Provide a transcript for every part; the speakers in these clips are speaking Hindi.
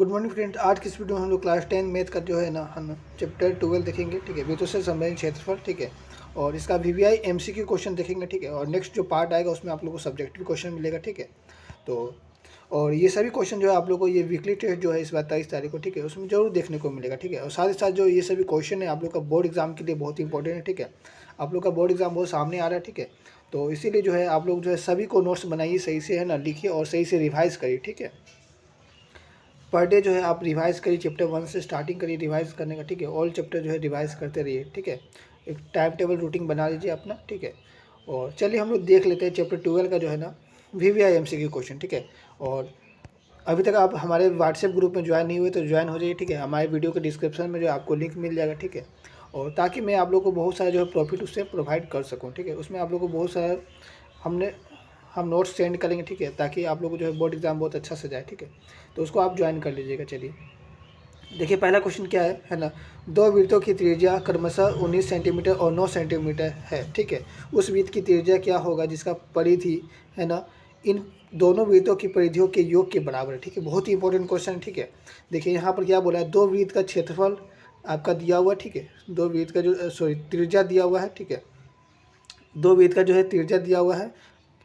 Good morning friends. आज की इस वीडियो में हम लोग क्लास 10 मैथ का जो है ना हम चैप्टर 12 देखेंगे। ठीक है, वृत्तों से संबंधित क्षेत्रफल। ठीक है, और इसका वीवीआई एमसीक्यू क्वेश्चन देखेंगे। ठीक है, और नेक्स्ट जो पार्ट आएगा उसमें आप लोगों को सब्जेक्टिव क्वेश्चन मिलेगा। ठीक है, तो और ये सभी क्वेश्चन जो है आप लोगों को ये वीकली टेस्ट जो है इस बार 23 तारीख को, ठीक है, उसमें जरूर देखने को मिलेगा। ठीक है, और साथ ही साथ जो ये सभी क्वेश्चन है आप लोग का बोर्ड एग्जाम के लिए बहुत इंपॉर्टेंट है। ठीक है, आप लोग का बोर्ड एग्जाम बहुत सामने आ रहा है। ठीक है, तो इसीलिए जो है आप लोग जो है सभी को नोट्स बनाइए, सही से है ना लिखिए और सही से रिवाइज करिए। ठीक है, पर डे जो है आप रिवाइज करिए, चैप्टर 1 से स्टार्टिंग करिए रिवाइज करने का। ठीक है, ऑल चैप्टर जो है रिवाइज करते रहिए। ठीक है, एक टाइम टेबल रूटीन बना लीजिए अपना। ठीक है, और चलिए हम लोग देख लेते हैं चैप्टर 12 का जो है ना वीवीआई एमसीक्यू क्वेश्चन। ठीक है, और अभी तक आप हमारे व्हाट्सएप ग्रुप में ज्वाइन नहीं हुए तो ज्वाइन हो जाइए। ठीक है, हमारे वीडियो के डिस्क्रिप्शन में जो आपको लिंक मिल जाएगा। ठीक है, और ताकि मैं आप लोग को बहुत सारा जो है प्रॉफिट उससे प्रोवाइड कर सकूँ। ठीक है, उसमें आप लोग को बहुत सारा हम नोट्स सेंड करेंगे। ठीक है, ताकि आप लोग को जो है बोर्ड एग्जाम बहुत अच्छा से जाए। ठीक है, तो उसको आप ज्वाइन कर लीजिएगा। चलिए देखिए, पहला क्वेश्चन क्या है ना, दो वृत्तों की त्रिज्या क्रमशः 19 सेंटीमीटर और 9 सेंटीमीटर है। ठीक है, उस वृत्त की त्रिज्या क्या होगा जिसका परिधि है ना इन दोनों वृत्तों की परिधियों के योग के बराबर है। ठीक है, बहुत ही इंपॉर्टेंट क्वेश्चन है। ठीक है, देखिए यहाँ पर क्या बोला है, दो वृत्त का क्षेत्रफल आपका दिया हुआ है। ठीक है, दो वृत्त का जो त्रिज्या दिया हुआ है। ठीक है, दो वृत्त का जो है त्रिज्या दिया हुआ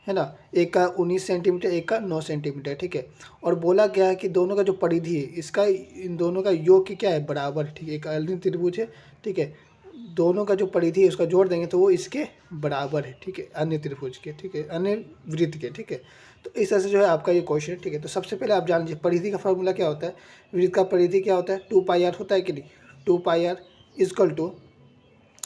है ना, एक का 19 सेंटीमीटर, एक का 9 सेंटीमीटर। ठीक है, और बोला गया है कि दोनों का जो परिधि है इसका इन दोनों का योग क्या है, बराबर। ठीक है, एक अलिंद त्रिभुज है। ठीक है, दोनों का जो परिधि है उसका जोड़ देंगे तो वो इसके बराबर है। ठीक है, अन्य त्रिभुज के। ठीक है, अन्य वृत्त के। ठीक है, तो इस तरह से जो है आपका ये क्वेश्चन है। ठीक है, तो सबसे पहले आप जान लीजिए परिधि का फॉर्मूला क्या होता है। वृत्त का परिधि क्या होता है, 2πr होता है कि नहीं। 2πr इजकल टू,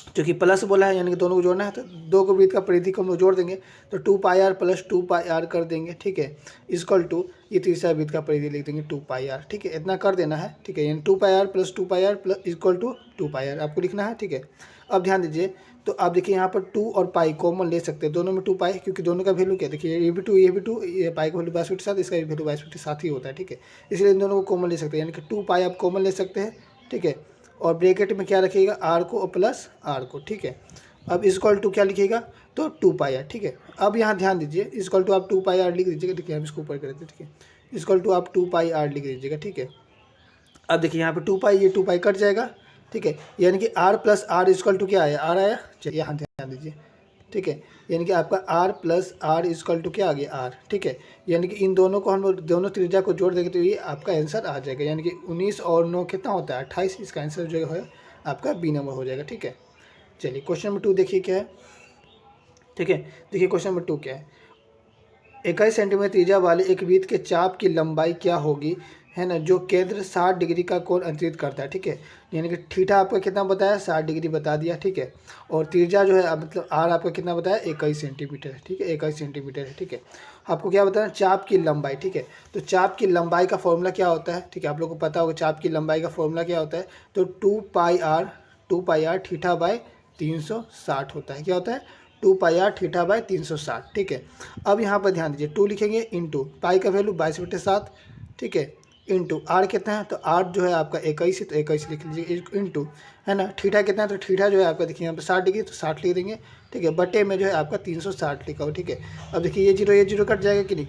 क्योंकि प्लस बोला है यानी कि दोनों को जोड़ना है, तो दो को वृत्त का परिधि को हम लोग जोड़ देंगे तो 2πr प्लस 2πr कर देंगे। ठीक है, इजकल टू ये तीसरा वृत्त का परिधि लिख देंगे 2πr। ठीक है, इतना कर देना है। ठीक है, यानी 2πr plus 2πr plus equal to 2πr आपको लिखना है। ठीक है, अब ध्यान दीजिए, तो आप देखिए यहाँ पर 2 और पाई कॉमन ले सकते हैं, दोनों में 2π, क्योंकि दोनों का वैल्यू क्या, देखिए ये भी 2 ये भी 2, ये पाई का वैल्यू 22/7, इसका भी वैल्यू 22/7 ही होता है। ठीक है, इसलिए इन दोनों को कॉमन ले सकते हैं, यानी कि 2π आप कॉमन ले सकते हैं। ठीक है, और ब्रैकेट में क्या रखिएगा, आर को और प्लस आर को। ठीक है, अब इजकल टू क्या लिखिएगा, तो 2πr। ठीक है, अब यहाँ ध्यान दीजिए, इजकल टू आप 2πr लिख दीजिएगा। ठीक है, हम इसको ऊपर कर देते हैं। ठीक है, इजकल टू आप 2πr लिख दीजिएगा। ठीक है, अब देखिए यहाँ पे 2π, ये 2π कट जाएगा। ठीक है, यानी कि r plus r equal to क्या आया, आर आया। चलिए यहाँ ध्यान दीजिए। ठीक है, यानी कि आपका r plus r equal to क्या आ गया, r। ठीक है, यानी कि इन दोनों को हम लोग दोनों त्रिज्या को जोड़ देंगे तो ये आपका आंसर आ जाएगा, यानी कि 19 और 9 कितना होता है, 28। इसका आंसर जो है आपका बी नंबर हो जाएगा। ठीक है, चलिए क्वेश्चन नंबर 2 देखिए क्या है। ठीक है, देखिए क्वेश्चन नंबर 2 क्या है, 21 सेंटीमीटर त्रिज्या वाले एक वृत्त के चाप की लंबाई क्या होगी, है ना, जो केंद्र 60 डिग्री का कोण अंतरित करता है। ठीक है, यानी कि थीटा आपका कितना बताया, 60 डिग्री बता दिया। ठीक है, और त्रिज्या जो है मतलब आर आपका कितना बताया, 21 सेंटीमीटर है। ठीक है, 21 सेंटीमीटर है। ठीक है, आपको क्या बताना, चाप की लंबाई। ठीक है, तो चाप की लंबाई का फॉर्मूला क्या होता है, ठीक है, आप लोग को पता होगा चाप की लंबाई का फॉर्मूला क्या होता है, तो 2πr थीटा बाय 360 होता है। क्या होता है, 2πr थीटा बाय 360। ठीक है, अब यहाँ पर ध्यान दीजिए, 2 लिखेंगे इंटू पाई का वैल्यू 22/7। ठीक है, इंटू आर कितना है, तो आर जो है आपका 21 है तो 21 लिख लीजिए, इंटू है ना थीटा कितना है, तो थीटा जो है आपका देखिए यहाँ पर 60 डिग्री तो 60 लिख देंगे। ठीक है, बटे में जो है आपका 360 लिखा हो। ठीक है, अब देखिए ये जीरो कट जाएगा कि नहीं,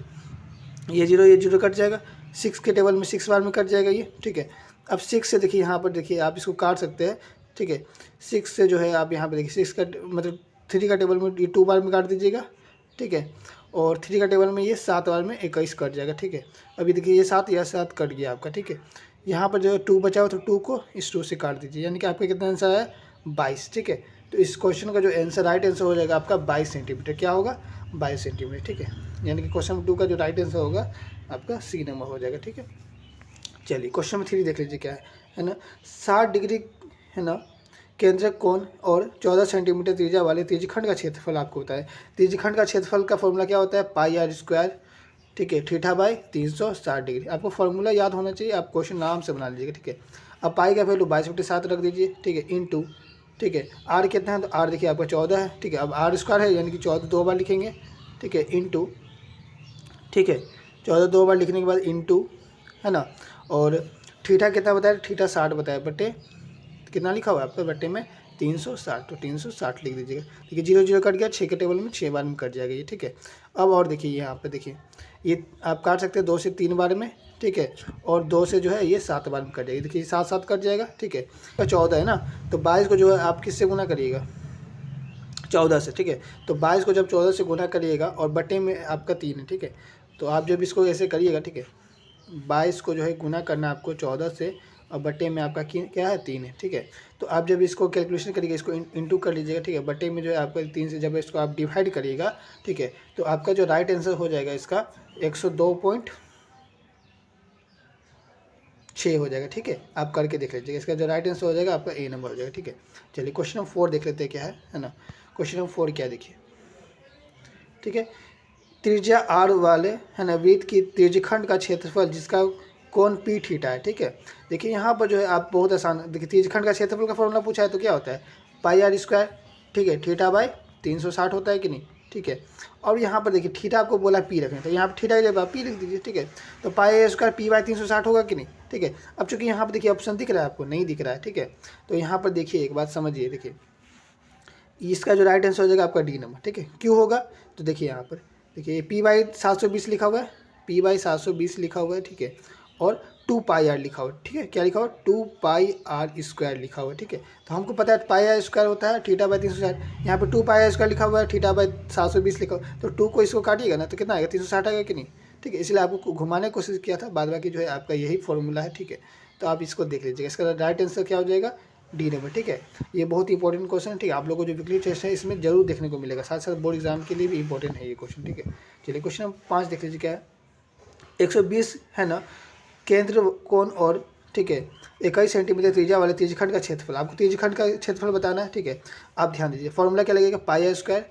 ये जीरो कट जाएगा, 6 के टेबल में 6 बार में कट जाएगा ये। ठीक है, अब 6 से देखिए यहाँ पर देखिए आप इसको काट सकते हैं। ठीक है, 6 से जो है आप यहाँ पर देखिए 6 का मतलब 3 का टेबल में ये 2 बार में काट दीजिएगा। ठीक है, और 3 का टेबल में ये 7 बार में 21 कट जाएगा। ठीक है, अभी देखिए ये 7 या 7 कट गया आपका। ठीक है, यहाँ पर जो है 2 बचा हो तो 2 को इस 2 से काट दीजिए, यानी कि आपका कितना आंसर है, 22। ठीक है, तो इस क्वेश्चन का जो आंसर राइट आंसर हो जाएगा आपका 22 सेंटीमीटर। क्या होगा, 22 सेंटीमीटर। ठीक है, यानी कि क्वेश्चन 2 का जो राइट आंसर होगा आपका सी नंबर हो जाएगा। ठीक है, चलिए क्वेश्चन नंबर 3 देख लीजिए क्या है ना, 60 डिग्री है ना केंद्रक कोण और 14 सेंटीमीटर त्रिज्या वाले त्रिज्यखंड का क्षेत्रफल आपको होता है। त्रिज्यखंड का क्षेत्रफल का फॉर्मूला क्या होता है, πr²। ठीक है, थीटा बाय 360 डिग्री। आपको फॉर्मूला याद होना चाहिए, आप क्वेश्चन नाम से बना लीजिएगा। ठीक है, अब पाई का वैल्यू 22/7 रख दीजिए। ठीक है, इंटू, ठीक है, आर कितना है, तो आर देखिए आपका 14 है। ठीक है, अब r² है यानी कि 14 2 बार लिखेंगे। ठीक है, इंटू, ठीक है, 14 2 बार लिखने के बाद इंटू, है ना, और थीटा कितना बताया, थीटा 60 बताया, बटे कितना लिखा हुआ है आपका, बट्टे में 360, तो 360 लिख दीजिएगा। देखिए जीरो कट गया, 6 के टेबल में 6 बार में कट जाएगा ये। ठीक है, अब और देखिए यहाँ पे देखिए ये आप काट सकते हैं 2 से 3 बार में। ठीक है, और 2 से जो है ये 7 बार में कट जाएगी। देखिए 7 7 कट जाएगा, ठीक है, 14 है ना, तो 22 को जो है आप किससे गुना करिएगा, 14 से, ठीक है। तो 22 को जब 14 से गुना करिएगा और बटे में आपका 3 है, ठीक है, तो आप जब इसको ऐसे करिएगा, ठीक है, 22 को जो है गुना करना आपको 14 से और बटे में आपका क्या है 3 है, ठीक है। तो आप जब इसको कैलकुलेशन करिएगा, इसको इंटू कर लीजिएगा, ठीक है, बटे में जो है आपका 3 से जब इसको आप डिवाइड करिएगा, ठीक है, तो आपका जो राइट आंसर हो जाएगा इसका 102.6 हो जाएगा, ठीक है। आप करके देख लीजिएगा, इसका जो राइट आंसर हो जाएगा आपका ए नंबर हो जाएगा, ठीक है। चलिए क्वेश्चन नंबर 4 देख लेते हैं क्या है ना। क्वेश्चन नंबर 4 क्या देखिए, ठीक है, त्रिज्या आर वाले है ना वृत्त की त्रिज्यखंड का क्षेत्रफल जिसका कोण पी थीटा है, ठीक है। देखिए यहाँ पर जो है आप बहुत आसान, देखिए त्रिज्यखंड का क्षेत्रफल का फॉर्मूला पूछा है तो क्या होता है पाई आर स्क्वायर, ठीक है, थीटा बाई 360 होता है कि नहीं, ठीक है। और यहाँ पर देखिए थीटा आपको बोला पी रखना, तो यहाँ पर थीटा की जगह पी लिख दीजिए, ठीक है। तो पाई आर स्क्वायर पी बाई 360 होगा कि नहीं, ठीक है। अब चूंकि यहाँ पर देखिए ऑप्शन दिख रहा है आपको, नहीं दिख रहा है, ठीक है। तो यहाँ पर देखिए एक बात समझिए, देखिए इसका जो राइट आंसर हो जाएगा आपका डी नंबर, ठीक है। क्यों होगा, तो देखिए यहाँ पर देखिए पी बाई 720 लिखा हुआ है, पी बाई 720 लिखा हुआ है, ठीक है, और 2 पाई आर लिखा हुआ है, ठीक है। क्या लिखा हुआ है 2 पाई आर स्क्वायर लिखा हुआ है, ठीक है। तो हमको पता है पाई आर स्क्वायर होता है थीटा बाई 360, यहाँ पे 2 पाई आर स्क्वायर लिखा हुआ है, थीटा बाई 720 लिखा हुआ है, तो 2 को इसको काटिएगा ना तो कितना आएगा 360 आएगा कि नहीं, ठीक है। इसलिए आपको घुमाने की कोशिश किया था, बाद बाकी जो है आपका यही फॉर्मूला है, ठीक है। तो आप इसको देख लीजिएगा, इसका राइट आंसर क्या हो जाएगा डी नंबर, ठीक है। ये बहुत इंपॉर्टेंट क्वेश्चन है, ठीक है। आप लोगों को जो वीकली टेस्ट है इसमें जरूर देखने को मिलेगा, साथ साथ बोर्ड एग्जाम के लिए भी इंपॉर्टेंट है ये क्वेश्चन, ठीक है। चलिए क्वेश्चन नंबर 5 देख लीजिए क्या है। 120 है ना केंद्र कोण और, ठीक है, 21 सेंटीमीटर त्रिज्या वाले त्रिज्यखंड का क्षेत्रफल, आपको त्रिज्यखंड का क्षेत्रफल बताना है, ठीक है। आप ध्यान दीजिए फॉर्मूला क्या लगेगा पाई आर स्क्वायर,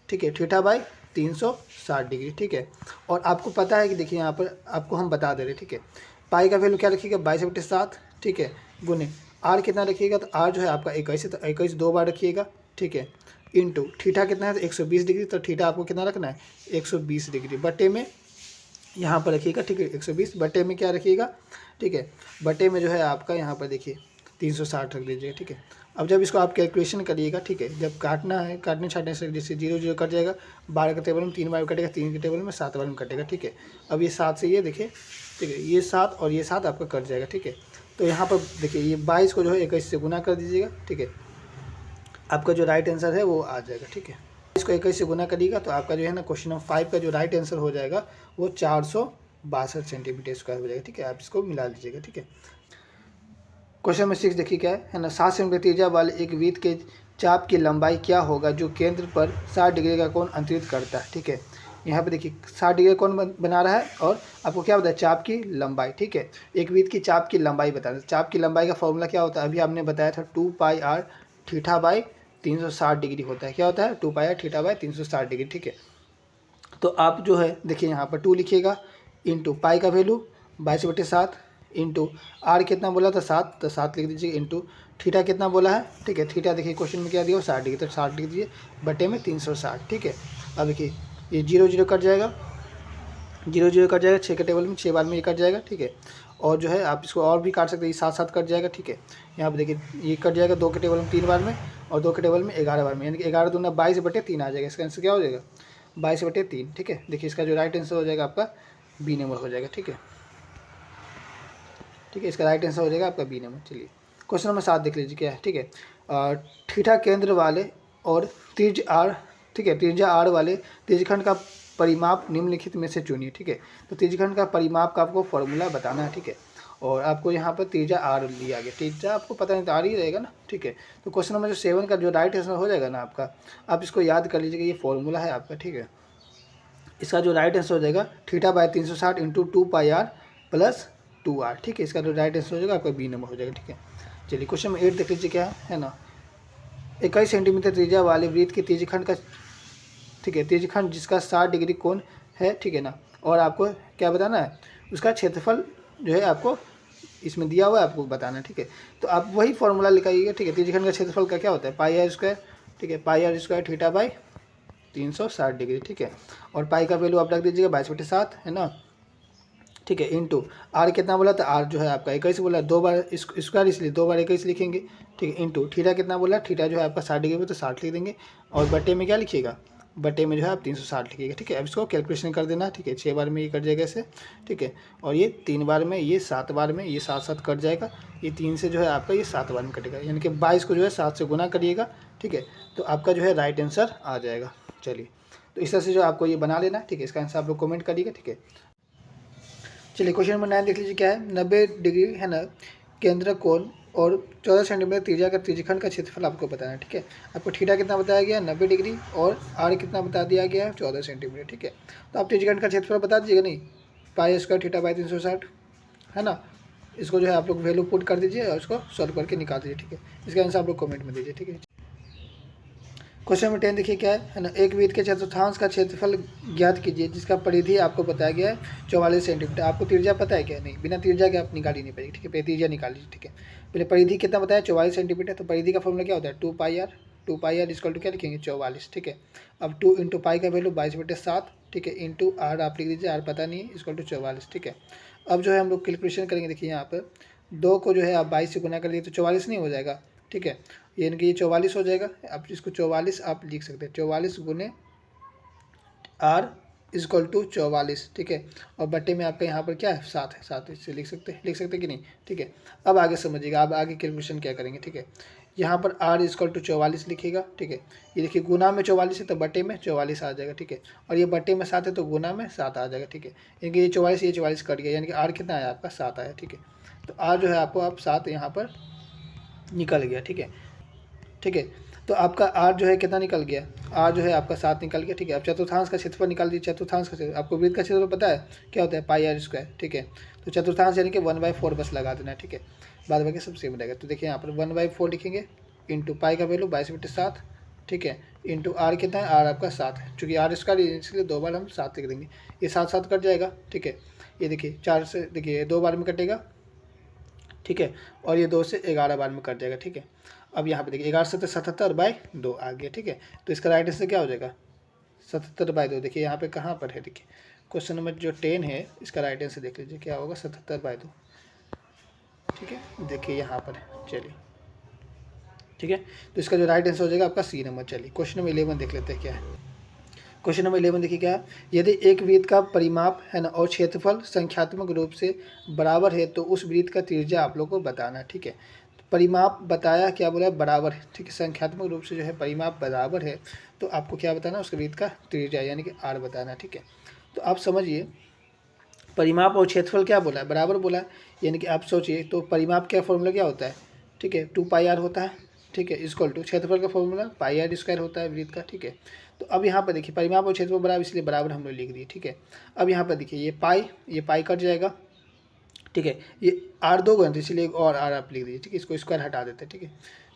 ठीक है, थीटा बाई 360 डिग्री, ठीक है। और आपको पता है कि देखिए यहाँ पर आपको हम बता दे रहे हैं, ठीक है। पाई का वैल्यू क्या रखिएगा 22/7, ठीक है, गुने आर कितना रखिएगा, तो आर जो है आपका 21 है, तो 21 2 बार रखिएगा, ठीक है, इंटू थीटा कितना है तो 120 डिग्री, तो थीटा आपको कितना रखना है 120 डिग्री, बटे में यहाँ पर रखिएगा, ठीक है, 120 बटे में क्या रखिएगा, ठीक है, बटे में जो है आपका यहाँ पर देखिए 360 रख लीजिएगा, ठीक है। अब जब इसको आप कैलकुलेशन करिएगा, ठीक है, जब काटना है काटने छाटने से जैसे 0 0 कट जाएगा, 12 के टेबल में 3 बार कटेगा, 3 के टेबल में 7 बार में कटेगा, ठीक है। अब ये 7 से ये देखिए, ठीक है, ये 7 और ये 7 आपका कट जाएगा, ठीक है। तो यहाँ पर देखिए ये 22 को जो है 21 से गुना कर दीजिएगा, ठीक है, आपका जो राइट आंसर है वो आ जाएगा, ठीक है। इसको 21 से गुना करिएगा तो आपका जो है ना क्वेश्चन नंबर 5 का जो राइट आंसर हो जाएगा वो 462 सेंटीमीटर स्क्वायर हो जाएगा, ठीक है। आप इसको मिला लीजिएगा, ठीक है। क्वेश्चन नंबर 6 देखिए क्या है ना 7 सेंटीमीटर त्रिज्या वाले एक वृत्त के चाप की लंबाई क्या होगा जो केंद्र पर 60 डिग्री का कोण अंतरित करता है, ठीक है। यहाँ पे देखिए 60 डिग्री का कोण बना रहा है और आपको क्या बताया चाप की लंबाई, ठीक है। एक वृत्त की चाप की लंबाई बताना, चाप की लंबाई का फॉर्मूला क्या होता है अभी आपने बताया था 2 pi are theta by 360 degree होता है, क्या होता है 2 pi are theta by 360 degree, ठीक है। तो आप जो है देखिए यहाँ पर 2 लिखिएगा, इंटू पाई का वैल्यू 22/7, इंटू आर कितना बोला था 7, तो 7 लिख दीजिए, इंटू थीटा कितना बोला है, ठीक है, थीटा देखिए क्वेश्चन में क्या दिया 60 डिग्री, तो 60 लिख दीजिए बटे में 360, ठीक है। अब देखिए ये 0 0 कट जाएगा, 0 0 कट जाएगा, 6 के टेबल में 6 बार में ये कट जाएगा, ठीक है। और जो है आप इसको और भी काट सकते हैं, 7 7 कट जाएगा, ठीक है। यहाँ पर देखिए ये कट जाएगा 2 के टेबल में 3 बार में और 2 के टेबल में 11 बार में, यानी कि 11 दूना 22/3 आ जाएगा, इसका आंसर क्या हो जाएगा 22/3, ठीक है। देखिए इसका जो राइट आंसर हो जाएगा आपका बी नंबर हो जाएगा, ठीक है, ठीक है। इसका राइट आंसर हो जाएगा आपका बी नंबर। चलिए क्वेश्चन नंबर 7 देख लीजिए क्या है, ठीक है। थीटा केंद्र वाले और त्रिज्या आर, ठीक है, त्रिज्या आर वाले त्रिज्यखंड का परिमाप निम्नलिखित में से चुनिए, ठीक है। तो त्रिज्यखंड का परिमाप का आपको फॉर्मूला बताना है, ठीक है। और आपको यहाँ पर त्रिज्या आर लिया गया, त्रिज्या आपको पता नहीं तो आर ही रहेगा ना, ठीक है। तो क्वेश्चन नंबर 7 का जो राइट आंसर हो जाएगा ना आपका, आप इसको याद कर लीजिएगा, ये फॉर्मूला है आपका, ठीक है। इसका जो राइट आंसर हो जाएगा theta by 360 into 2 pi r plus 2 r, ठीक है। इसका जो राइट आंसर हो जाएगा आपका बी नंबर हो जाएगा, ठीक है। चलिए क्वेश्चन नंबर 8 देख लीजिए क्या है ना 21 सेंटीमीटर त्रिज्या वाले वृत्त के त्रिज्यखंड का, ठीक है, त्रिज्यखंड जिसका 60 डिग्री कोण है, ठीक है ना। और आपको क्या बताना है उसका क्षेत्रफल जो है आपको इसमें दिया हुआ है, आपको बताना है, ठीक है। तो आप वही फॉर्मूला लिखाइएगा, ठीक है। त्रिज्यखंड का क्षेत्रफल का क्या होता है पाई आर स्क्वायर, ठीक है, pi R square theta by 360 degree, ठीक है। और पाई का वैल्यू आप रख दीजिएगा 22/7 है ना, ठीक है, इंटू आर कितना बोला था आर जो है आपका 21 बोला, 2 बार स्क्वायर इसलिए 2 बार 21 लिखेंगे, ठीक है। इंटू थीटा कितना बोला थीटा जो है आपका 60 डिग्री में, तो 60 लिख देंगे और बटे में क्या लिखिएगा बटे में जो है आप 360 लिखिएगा, ठीक है। अब इसको कैलकुलेशन कर देना, ठीक है। 6 बार में ये कट जाएगा ऐसे, ठीक है। और ये 3 बार में, ये 7 बार में, ये 7 कट जाएगा। ये 3 से जो है आपका ये 7 बार में कटेगा, यानी कि 22 को जो है 7 से गुना करिएगा, ठीक है। तो आपका जो है राइट आंसर आ जाएगा। चलिए, तो इस तरह से जो आपको ये बना लेना, ठीक है। इसका आंसर आप लोग कमेंट करिएगा, ठीक है। चलिए, क्वेश्चन नंबर 9 देख लीजिए क्या है। 90 डिग्री है ना केंद्र कोण और 14 सेंटीमीटर त्रिज्या का त्रिज्यखंड का क्षेत्रफल आपको बताना है, ठीक है। आपको थीटा कितना बताया गया 90 डिग्री और आर कितना बता दिया गया है 14 सेंटीमीटर, ठीक है। तो आप त्रिज्यखंड का क्षेत्रफल बता दीजिएगा, नहीं पाई स्क्वायर थीटा बाई 360 है ना। इसको जो है आप लोग वैल्यू पुट कर दीजिए और इसको सॉल्व करके निकाल दीजिए, ठीक है। इसका आंसर आप लोग कमेंट में दीजिए, ठीक है। क्वेश्चन नंबर 10 देखिए क्या है ना। एक वृत्त के चतुर्थांश का क्षेत्रफल ज्ञात कीजिए जिसका परिधि आपको बताया गया है 44 सेंटीमीटर। आपको त्रिज्या पता है क्या? नहीं, बिना त्रिज्या के आप निकाल ही नहीं पाएंगे, ठीक है। पहले त्रिज्या निकाल लीजिए, ठीक है। पहले परिधि कितना बताया 44 सेंटीमीटर। तो परिधि का फॉर्मूला क्या होता है 2 pi R. 2 pi R equal to क्या लिखेंगे 44, ठीक है। अब 2 इंटू पाई का वैल्यू 22/7, ठीक है, इंटू आर आप लिख दीजिए, आर पता नहीं है, इक्वल टू 44, ठीक है। अब जो है हम लोग कैलकुलेशन करेंगे। देखिए यहाँ पर 2 को जो है आप 22 से गुना कर लिए तो 44 नहीं हो जाएगा, ठीक है। यानी कि ये 44 हो जाएगा। अब इसको 44 आप लिख सकते हैं, 44 गुने आर इजक्वल टू 44, ठीक है। और बट्टे में आपका यहाँ पर क्या है 7 है, 7 इससे लिख सकते कि नहीं, ठीक है। अब आगे समझिएगा, अब आगे कैलकुलेशन क्या करेंगे, ठीक है। यहाँ पर आर इजक्वल टू 44 लिखिएगा, ठीक है। ये देखिए गुना में 44 है तो बट्टे में 44 आ जाएगा, ठीक है। और ये बट्टे में 7 है तो गुना में 7 आ जाएगा, ठीक है। यानी कि ये 44 कट गया, यानी कि आर कितना आया आपका 7 आया, ठीक है। तो आर जो है आपको आप 7 यहाँ पर निकल गया, ठीक है, ठीक है। तो आपका आर जो है कितना निकल गया, आर जो है आपका 7 निकल गया, ठीक है। अब चतुर्थांश का क्षेत्रफल निकाल दीजिए। चतुर्थांश का क्षेत्र आपको वृत्त का क्षेत्रफल पता है क्या होता है पाई आर स्क्वायर, ठीक है। तो चतुर्थांश यानी कि 1/4 बस लगा देना, ठीक है। बाद बाकी सब सेम रहेगा। तो देखिए यहाँ पर 1/4 लिखेंगे, इंटू पाई का वैल्यू 22/7, ठीक है, इंटू आर कितना है, आर आपका 7 है। चूँकि आर स्क्वायर इसलिए 2 बार हम 7 लिख देंगे। ये 7 कट जाएगा, ठीक है। ये देखिए 4 से देखिए 2 बार में कटेगा, ठीक है। और ये 2 से 11 बार में कट जाएगा, ठीक है। अब यहाँ पे देखिए 11 से 77/2 आ गया, ठीक है। तो इसका राइट आंसर क्या हो जाएगा 77/2। देखिए यहाँ पे कहाँ पर है, देखिए क्वेश्चन नंबर जो 10 है इसका राइट आंसर देख लीजिए क्या होगा 77/2, ठीक है। देखिए यहाँ पर है, चलिए, ठीक है। तो इसका जो राइट आंसर हो जाएगा आपका सी नंबर। चलिए क्वेश्चन नंबर 11 देख लेते हैं क्या है। क्वेश्चन नंबर 11 देखिए क्या है। यदि एक वृत्त का परिमाप है ना और क्षेत्रफल संख्यात्मक रूप से बराबर है तो उस वृत्त का त्रिज्या आप लोग को बताना है, ठीक है। परिमाप बताया क्या बोला है बराबर है, ठीक है। संख्यात्मक रूप से जो है परिमाप बराबर है तो आपको क्या बताना है उसके वृत्त का त्रिज्या यानी कि आर बताना है, ठीक है। तो आप समझिए परिमाप और क्षेत्रफल क्या बोला है बराबर बोला है, यानी कि आप सोचिए तो परिमाप का फॉर्मूला क्या होता है, ठीक है 2 पाई आर होता है, ठीक है, इक्वल टू क्षेत्रफल का फॉर्मूला पाई आर स्क्वायर होता है वृत्त का, ठीक है। तो अब यहाँ पर देखिए परिमाप और क्षेत्रफल बराबर इसलिए बराबर हम लोग लिख दिए, ठीक है। अब यहाँ पर देखिए ये पाई कट जाएगा, ठीक है। ये आर 2 गुना इसलिए एक और आर आप लिख दीजिए, ठीक है। इसको स्क्वायर हटा देते हैं, ठीक है।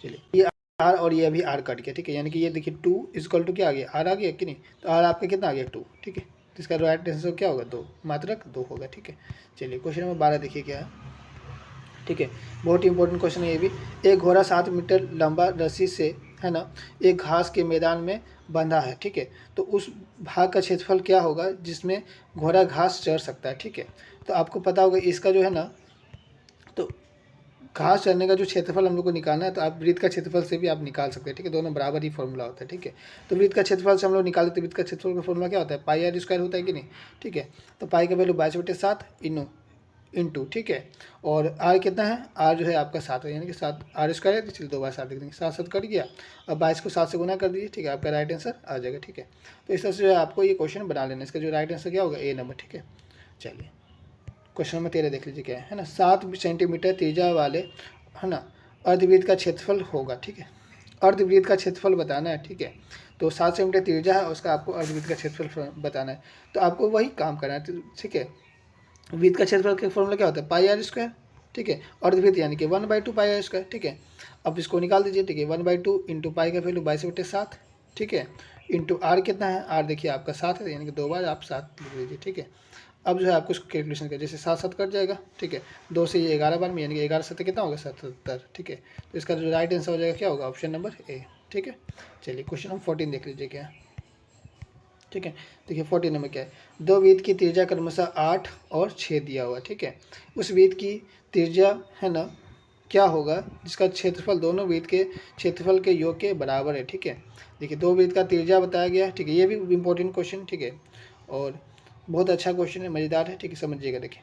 चलिए ये आर और ये अभी आर कट गया, ठीक है। यानी कि ये देखिए 2 इक्वल टू क्या आ गया आर आ गया कि नहीं। तो आर आपका कितना आ गया 2, ठीक है। तो इसका राइट आंसर क्या होगा 2, मात्रक 2 होगा, ठीक है। चलिए क्वेश्चन नंबर 12 देखिए क्या है, ठीक है। बहुत ही इंपॉर्टेंट क्वेश्चन है ये भी। एक घोड़ा 7 मीटर लंबा रस्सी से है ना एक घास के मैदान में बंधा है, ठीक है। तो उस भाग का क्षेत्रफल क्या होगा जिसमें घोड़ा घास चर सकता है, ठीक है। तो आपको पता होगा इसका जो है ना, तो घास चरने का जो क्षेत्रफल हम लोग को निकालना है तो आप वृत्त का क्षेत्रफल से भी आप निकाल सकते हैं, ठीक है। दोनों बराबर ही फॉर्मूला होता है, ठीक है। तो वृत्त का क्षेत्रफल से हम लोग निकालते हैं, वृत्त का क्षेत्रफल का फॉर्मूला क्या होता है पाई आर स्क्वायर होता है कि नहीं, ठीक है। तो पाई का वैल्यू 22/7 इंटू, ठीक है। और आर कितना है, आर जो है आपका 7 है, यानी कि 7 आर स्क्वायर है, चलिए 2 बार 7 लिख देंगे, 7 कट गया। अब 22 को 7 से गुना कर दीजिए, ठीक है, आपका राइट आंसर आ जाएगा, ठीक है। तो इस तरह से जो है आपको ये क्वेश्चन बना लेना। इसका जो राइट आंसर क्या होगा ए नंबर, ठीक है। चलिए क्वेश्चन नंबर 13 देख लीजिए क्या है ना। 7 सेंटीमीटर त्रिज्या वाले है ना अर्धवृत्त का क्षेत्रफल होगा, ठीक है। अर्धवृत्त का क्षेत्रफल बताना है, ठीक है। तो 7 सेंटीमीटर त्रिज्या है उसका आपको अर्धवृत्त का क्षेत्रफल बताना है। तो आपको वही काम करना है, ठीक है। वृत्त का क्षेत्रफल का फॉर्मूला क्या होता है पाई आर स्क्वायर, ठीक है। अर्धवृत्त यानी कि 1/2 पाई आर स्क्वायर, ठीक है। अब इसको निकाल दीजिए, ठीक है। 1/2 इंटू पाई का वैल्यू 22/7, ठीक है, इंटू आर कितना है, आर देखिए आपका 7 है, यानी कि 2 बार आप 7 लिख लीजिए, ठीक है। अब जो है आपको इसको कैलकुलेशन कर जैसे 7 कट जाएगा, ठीक है। 2 से ये 11 बार में यानी कि 11 7 कितना होगा 77, ठीक है। तो इसका जो राइट आंसर हो जाएगा क्या होगा ऑप्शन नंबर ए, ठीक है। चलिए क्वेश्चन नंबर 14 देख लीजिए क्या है, ठीक है। देखिए 14 नंबर क्या है। दो वृत्त की त्रिज्या क्रमशः 8 और 6 दिया हुआ, ठीक है। उस वृत्त की त्रिज्या है ना क्या होगा जिसका क्षेत्रफल दोनों वृत्त के क्षेत्रफल के योग के बराबर है। ठीक है, देखिए दो वृत्त का त्रिज्या बताया गया है। ठीक है, ये भी इंपॉर्टेंट क्वेश्चन। ठीक है, और बहुत अच्छा क्वेश्चन है, मज़ेदार है। ठीक है, समझिएगा। देखिए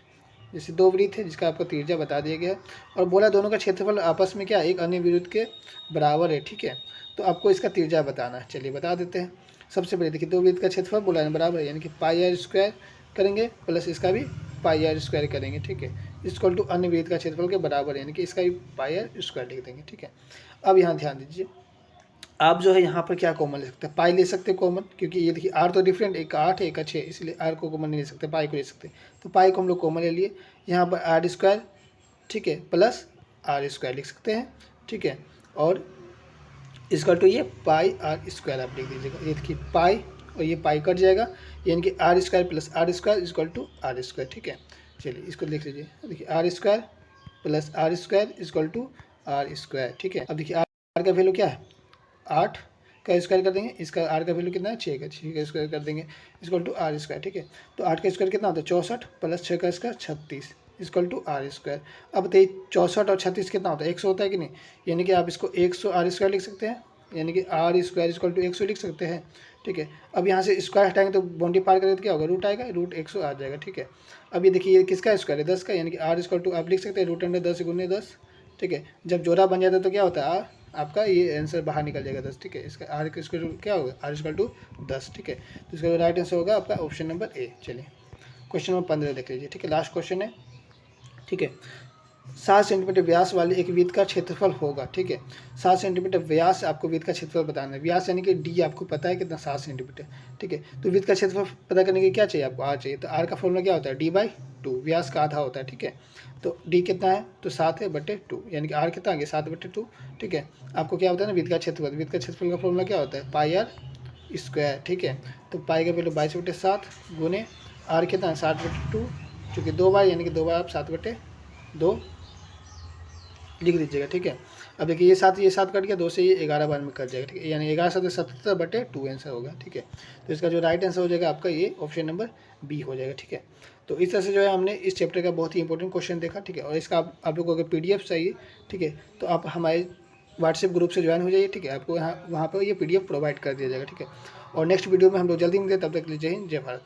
जैसे दो वृत्त है जिसका आपको त्रिज्या बता दिया गया है और बोला दोनों का क्षेत्रफल आपस में क्या एक अन्य वृत्त के बराबर है। ठीक है, तो आपको इसका त्रिज्या बताना है। चलिए बता देते हैं। सबसे पहले देखिए दो वृत्त का क्षेत्रफल बोला है बराबर है, यानी कि पाई आर स्क्वायर करेंगे प्लस इसका भी पाई आर स्क्वायर करेंगे। ठीक है, इक्वल टू अन्य वृत्त का क्षेत्रफल के बराबर है, यानी कि इसका भी पाई आर स्क्वायर लिख देंगे। ठीक है, अब यहाँ ध्यान दीजिए, आप जो है यहाँ पर क्या कॉमन ले सकते हैं, पाई ले सकते हैं कॉमन, क्योंकि ये देखिए आर तो डिफरेंट, एक का 8 है एक का 6, इसलिए आर को कॉमन नहीं ले सकते, पाई को ले सकते हैं। तो पाई को हम लोग कॉमन ले लिए, यहाँ पर आर स्क्वायर, ठीक है, प्लस आर स्क्वायर लिख सकते हैं। ठीक है, और इसका टू ये पाई आर स्क्वायर आप लिख दीजिएगा। ये देखिए पाई और ये पाई कट जाएगा, यानी कि r square plus r square equal to r square. ठीक है, चलिए इसको लिख लीजिए। देखिए r square plus r square equal to r square. ठीक है, अब देखिए आर का वैल्यू क्या है, 8 का स्क्वायर कर देंगे, इसका आर का वैल्यू कितना है 6 का, 6 का स्क्वायर कर देंगे इक्वल टू आर स्क्वायर। ठीक है, तो 8 का स्क्वायर कितना होता है 64 प्लस 6 का square 36 equal to r square. अब बताइए 64 और 36 कितना होता है 100 होता है कि नहीं, यानी कि आप इसको 100 आर स्क्वायर लिख सकते हैं, यानी कि आर स्क्वायर इक्वल टू 100 लिख सकते हैं। ठीक है, अब यहाँ से स्क्वायर हटाएंगे तो बाउंड्री पार करेंगे तो क्या होगा, रूट आएगा, रूट 100 आ जाएगा। ठीक है, अब ये देखिए ये किसका स्क्वायर है 10 का, यानी कि आर इक्वल टू आप लिख सकते हैं रूट अंडर 10 गुने 10। ठीक है, जब जोड़ा बन जाता है तो क्या होता है आपका ये आंसर बाहर निकल जाएगा 10। ठीक है, इसका आर का स्क्वायर क्या होगा आर इक्वल टू 10। ठीक है, तो इसका राइट आंसर होगा आपका ऑप्शन नंबर ए। चलिए क्वेश्चन नंबर 15 देख लीजिए। ठीक है, लास्ट क्वेश्चन है। ठीक है, 7 सेंटीमीटर व्यास वाले एक वृत्त का क्षेत्रफल होगा। ठीक है, 7 सेंटीमीटर व्यास आपको वृत्त का क्षेत्रफल बताना है। व्यास यानी कि डी आपको पता है कितना 7 सेंटीमीटर। ठीक है, तो वृत्त का क्षेत्रफल पता करने के क्या चाहिए आपको, आर चाहिए। तो आर का फॉर्मूला क्या होता है d/2, व्यास का आधा होता है। ठीक है, तो डी कितना है तो 7/2, यानी कि आर कितना आ गया 7/2। ठीक है, आपको क्या होता है ना वृत्त का क्षेत्रफल, वृत्त का क्षेत्रफल का फॉर्मूला क्या होता है पाई आर स्क्वायर। ठीक है, तो पाई का वैल्यू 22/7 गुने आर कितना है 7/2, चूँकि 2 बार यानी कि 2 बार आप 7/2 लिख दीजिएगा। ठीक है, अब देखिए ये सात कट गया, 2 से ये 11 बार में कट जाएगा। ठीक है, यानी 11 7 77/2 आंसर होगा। ठीक है, तो इसका जो राइट आंसर हो जाएगा आपका ये ऑप्शन नंबर बी हो जाएगा। ठीक है, तो इस तरह से जो है हमने इस चैप्टर का बहुत ही इंपॉर्टेंट क्वेश्चन देखा। ठीक है, और इसका आप लोगों को अगर PDF चाहिए, ठीक है, तो आप हमारे व्हाट्सएप ग्रुप से ज्वाइन हो जाइए। ठीक है, आपको वहाँ पर ये PDF प्रोवाइड कर दिया जाएगा। ठीक है, और नेक्स्ट वीडियो में हम लोग जल्दी मिलते हैं, तब तक जय हिंद जय भारत।